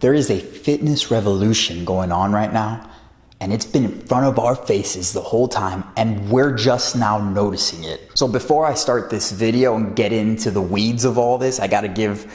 There is a fitness revolution going on right now, and it's been in front of our faces the whole time, and we're just now noticing it. So before I start this video and get into the weeds of all this, I gotta give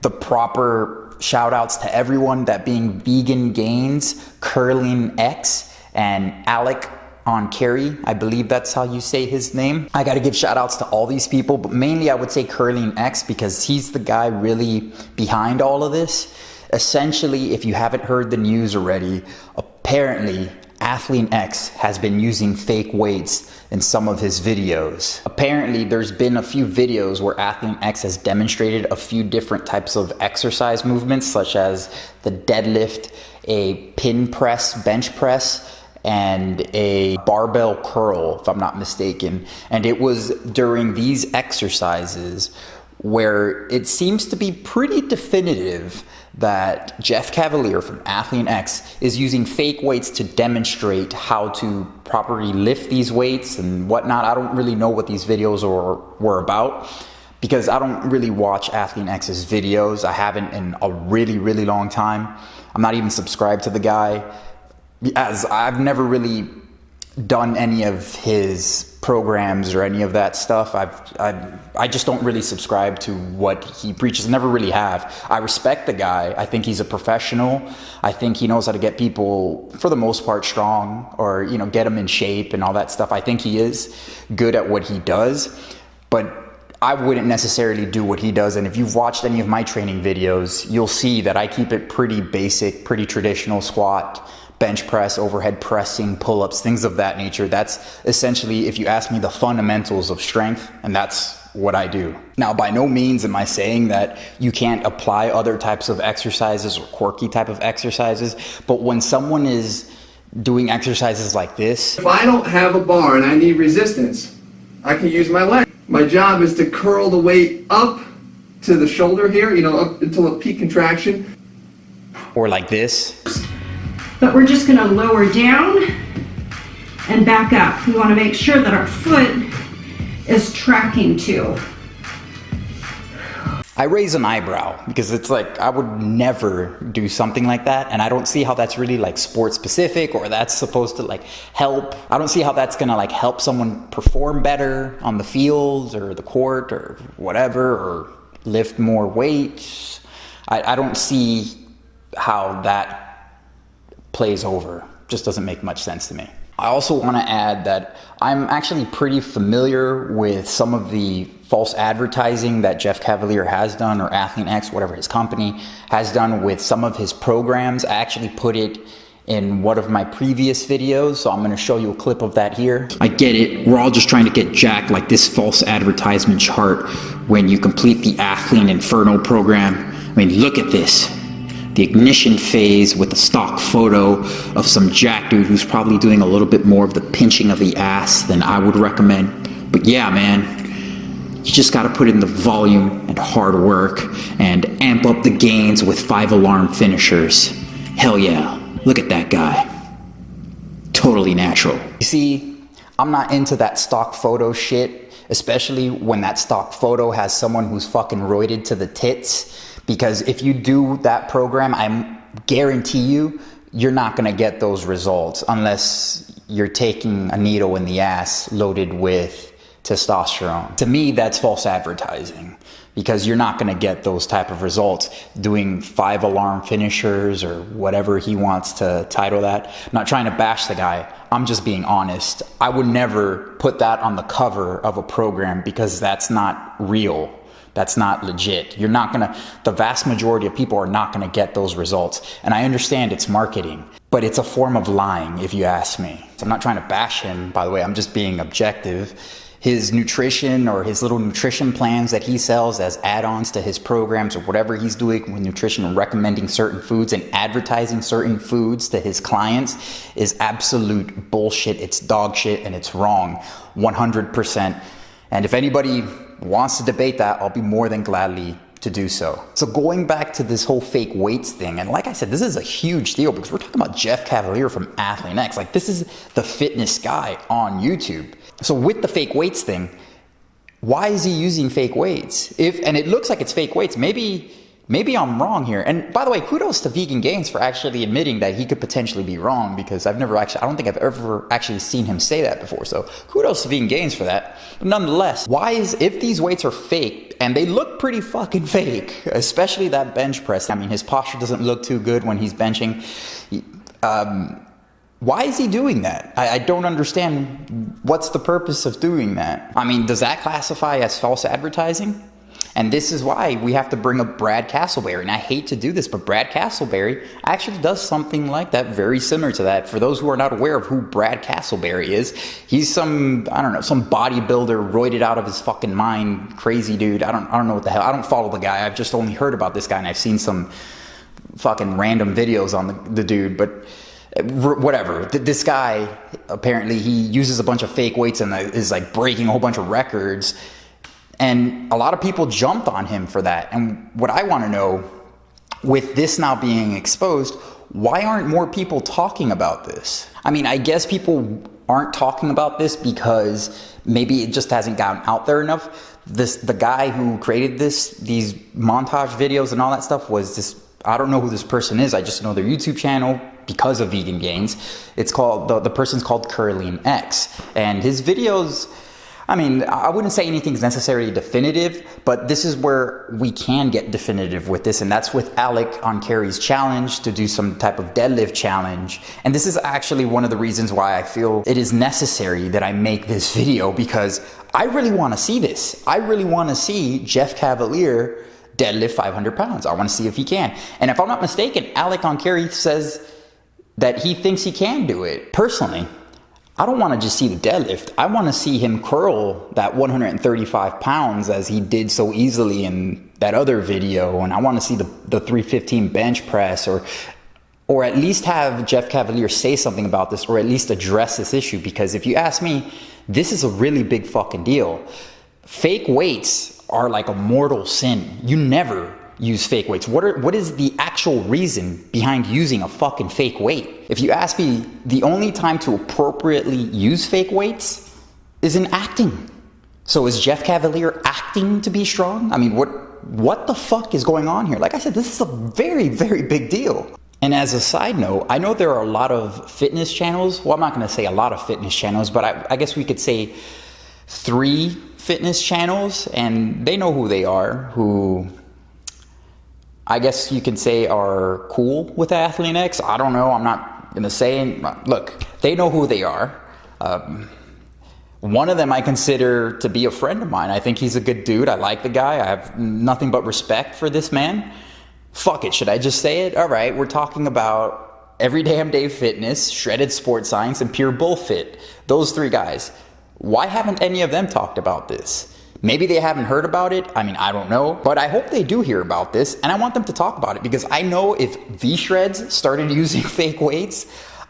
the proper shout outs to everyone, that being Vegan Gains, Curlean-x, and Enkiri, I believe that's how you say his name. I gotta give shout outs to all these people, but mainly I would say Curlean-x because he's the guy really behind all of this. Essentially, if you haven't heard the news already, apparently Athlean-x has been using fake weights in some of his videos. Apparently, there's been a few videos where Athlean-x has demonstrated a few different types of exercise movements, such as the deadlift, a pin press, bench press, and a barbell curl, if I'm not mistaken. And it was during these exercises where it seems to be pretty definitive that Jeff Cavaliere from Athlean-x is using fake weights to demonstrate how to properly lift these weights and whatnot. I don't really know what these videos were about because I don't really watch Athlean-x's videos. I haven't in a really, really long time. I'm not even subscribed to the guy, as I've never really done any of his programs or any of that stuff. I just don't really subscribe to what he preaches. Never really have. I respect the guy. I think he's a professional. I think he knows how to get people, for the most part, strong, or, you know, get them in shape and all that stuff. I think he is good at what he does, but I wouldn't necessarily do what he does. And if you've watched any of my training videos, you'll see that I keep it pretty basic, pretty traditional: squat, bench press, overhead pressing, pull-ups, things of that nature. That's essentially, if you ask me, the fundamentals of strength, and that's what I do. Now, by no means am I saying that you can't apply other types of exercises or quirky type of exercises, but when someone is doing exercises like this... If I don't have a bar and I need resistance, I can use my leg. My job is to curl the weight up to the shoulder here, you know, up until a peak contraction. Or like this. But we're just going to lower down and back up. We want to make sure that our foot is tracking too. I raise an eyebrow because it's like, I would never do something like that, and I don't see how that's really like sport specific, or that's supposed to like help. I don't see how that's gonna like help someone perform better on the field or the court or whatever, or lift more weight. I don't see how that plays over. Just doesn't make much sense to me. I also want to add that I'm actually pretty familiar with some of the false advertising that Jeff Cavaliere has done, or Athlean-x, whatever his company, has done with some of his programs. I actually put it in one of my previous videos, so I'm going to show you a clip of that here. I get it. We're all just trying to get jacked like this false advertisement chart when you complete the Athlean Inferno program. I mean, look at this. The ignition phase with a stock photo of some jack dude who's probably doing a little bit more of the pinching of the ass than I would recommend. But yeah, man, you just gotta put in the volume and hard work and amp up the gains with 5-alarm finishers. Hell yeah, look at that guy. Totally natural. You see, I'm not into that stock photo shit, especially when that stock photo has someone who's fucking roided to the tits. Because if you do that program, I guarantee you, you're not gonna get those results unless you're taking a needle in the ass loaded with testosterone. To me, that's false advertising, because you're not gonna get those type of results doing 5-alarm finishers or whatever he wants to title that. I'm not trying to bash the guy, I'm just being honest. I would never put that on the cover of a program because that's not real. That's not legit. You're not gonna, the vast majority of people are not gonna get those results. And I understand it's marketing, but it's a form of lying if you ask me. So I'm not trying to bash him, by the way, I'm just being objective. His nutrition, or his little nutrition plans that he sells as add-ons to his programs, or whatever he's doing with nutrition and recommending certain foods and advertising certain foods to his clients, is absolute bullshit. It's dog shit, and it's wrong, 100%. And if anybody wants to debate that, I'll be more than gladly to do so. So going back to this whole fake weights thing, and like I said, this is a huge deal because we're talking about Jeff Cavaliere from Athlean-x. Like, this is the fitness guy on YouTube. So with the fake weights thing, why is he using fake weights? And it looks like it's fake weights. Maybe maybe I'm wrong here. And by the way, kudos to Vegan Gains for actually admitting that he could potentially be wrong, because I don't think I've ever actually seen him say that before. So kudos to Vegan Gains for that. But nonetheless, if these weights are fake, and they look pretty fucking fake, especially that bench press. I mean, his posture doesn't look too good when he's benching. Why is he doing that? I don't understand what's the purpose of doing that. I mean, does that classify as false advertising? And this is why we have to bring up Brad Castleberry. And I hate to do this, but Brad Castleberry actually does something like that, very similar to that. For those who are not aware of who Brad Castleberry is, he's some bodybuilder, roided out of his fucking mind, crazy dude. I don't know what the hell. I don't follow the guy. I've just only heard about this guy, and I've seen some fucking random videos on the dude, but whatever. This guy, apparently he uses a bunch of fake weights and is like breaking a whole bunch of records. And a lot of people jumped on him for that. And what I want to know, with this now being exposed, why aren't more people talking about this? I mean, I guess people aren't talking about this because maybe it just hasn't gotten out there enough. The guy who created these montage videos and all that stuff was this, I don't know who this person is. I just know their YouTube channel because of Vegan Gains. It's called, the person's called Curlean-x. And his videos, I mean, I wouldn't say anything's necessarily definitive, but this is where we can get definitive with this, and that's with Enkiri's challenge to do some type of deadlift challenge. And this is actually one of the reasons why I feel it is necessary that I make this video, because I really want to see this. I really want to see Jeff Cavaliere deadlift 500 pounds. I want to see if he can. And if I'm not mistaken, Enkiri says that he thinks he can do it. Personally, I don't want to just see the deadlift. I want to see him curl that 135 pounds as he did so easily in that other video. And I want to see the 315 bench press, or at least have Jeff Cavaliere say something about this, or at least address this issue. Because if you ask me, this is a really big fucking deal. Fake weights are like a mortal sin. You never use fake weights. What is the actual reason behind using a fucking fake weight? If you ask me, the only time to appropriately use fake weights is in acting. So is Jeff Cavaliere acting to be strong? I mean, what the fuck is going on here? Like I said, this is a very, very big deal. And as a side note, I know there are a lot of fitness channels. Well, I'm not going to say a lot of fitness channels, but I guess we could say 3 fitness channels, and they know who they are, who I guess you could say are cool with Athlean-X. I don't know. I'm not going to say. Look, they know who they are. One of them I consider to be a friend of mine. I think he's a good dude. I like the guy. I have nothing but respect for this man. Fuck it. Should I just say it? All right. We're talking about Every Damn Day Fitness, Shredded Sports Science, and Pure Bullfit. Those 3 guys. Why haven't any of them talked about this? Maybe they haven't heard about it. I mean, I don't know. But I hope they do hear about this, and I want them to talk about it, because I know if V-Shreds started using fake weights,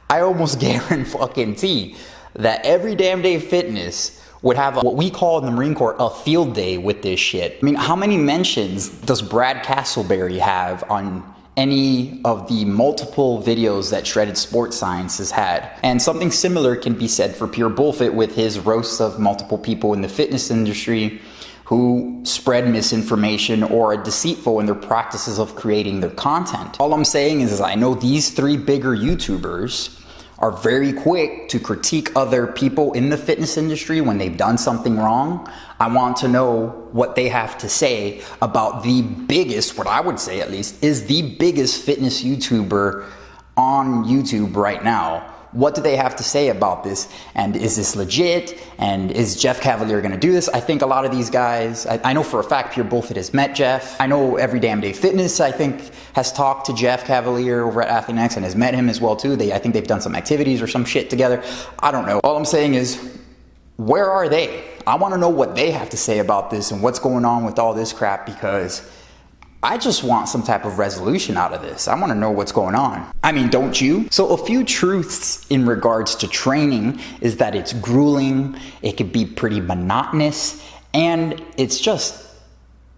I almost guarantee that Every Damn Day Fitness would have what we call in the Marine Corps a field day with this shit. I mean, how many mentions does Brad Castleberry have on any of the multiple videos that Shredded Sports Science has had? And something similar can be said for Pure Bullfit with his roasts of multiple people in the fitness industry who spread misinformation or are deceitful in their practices of creating their content. All I'm saying is I know these 3 bigger YouTubers are very quick to critique other people in the fitness industry when they've done something wrong. I want to know what they have to say about the biggest, what I would say at least, is the biggest fitness YouTuber on YouTube right now. What do they have to say about this? And is this legit? And is Jeff Cavaliere going to do this? I think a lot of these guys, I know for a fact Pure Bullfit has met Jeff. I know Every Damn Day Fitness, I think, has talked to Jeff Cavaliere over at Athlean-X and has met him as well too. I think they've done some activities or some shit together. I don't know. All I'm saying is, where are they? I want to know what they have to say about this and what's going on with all this crap, because I just want some type of resolution out of this. I want to know what's going on. I mean, don't you? So a few truths in regards to training is that it's grueling, it could be pretty monotonous, and it's just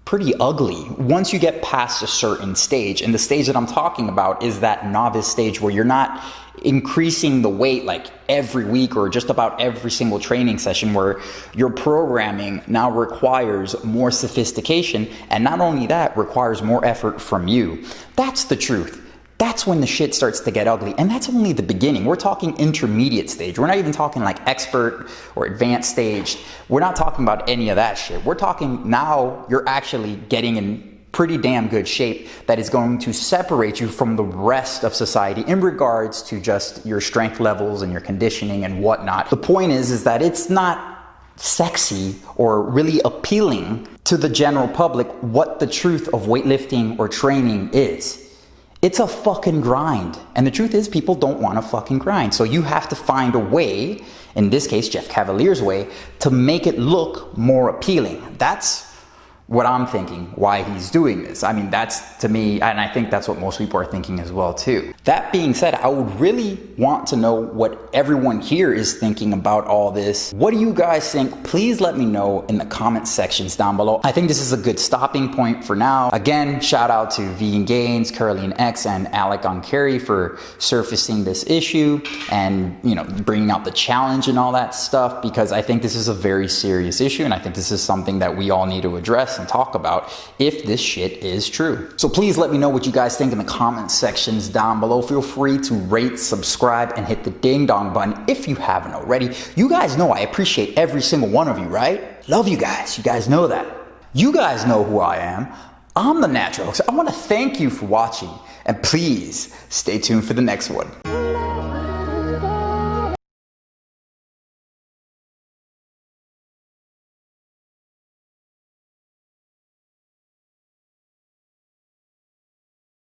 pretty ugly once you get past a certain stage. And the stage that I'm talking about is that novice stage where you're not increasing the weight like every week or just about every single training session, where your programming now requires more sophistication, and not only that, requires more effort from you. That's the truth. That's when the shit starts to get ugly, and that's only the beginning. We're talking intermediate stage. We're not even talking like expert or advanced stage. We're not talking about any of that shit. We're talking now you're actually getting in pretty damn good shape that is going to separate you from the rest of society in regards to just your strength levels and your conditioning and whatnot. The point is that it's not sexy or really appealing to the general public what the truth of weightlifting or training is. It's a fucking grind. And the truth is, people don't want to fucking grind. So you have to find a way, in this case, Jeff Cavaliere's way, to make it look more appealing. That's what I'm thinking, why he's doing this. I mean, that's, to me, and I think that's what most people are thinking as well too. That being said, I would really want to know what everyone here is thinking about all this. What do you guys think? Please let me know in the comment sections down below. I think this is a good stopping point for now. Again, shout out to Vegan Gains, Curlean-x, and Enkiri for surfacing this issue and, you know, bringing out the challenge and all that stuff, because I think this is a very serious issue, and I think this is something that we all need to address and talk about if this shit is true. So please let me know what you guys think in the comment sections down below. Feel free to rate, subscribe, and hit the ding dong button if you haven't already. You guys know I appreciate every single one of you, right? Love you guys. You guys know that. You guys know who I am. I'm the Natural Hulkster. I want to thank you for watching, and please stay tuned for the next one.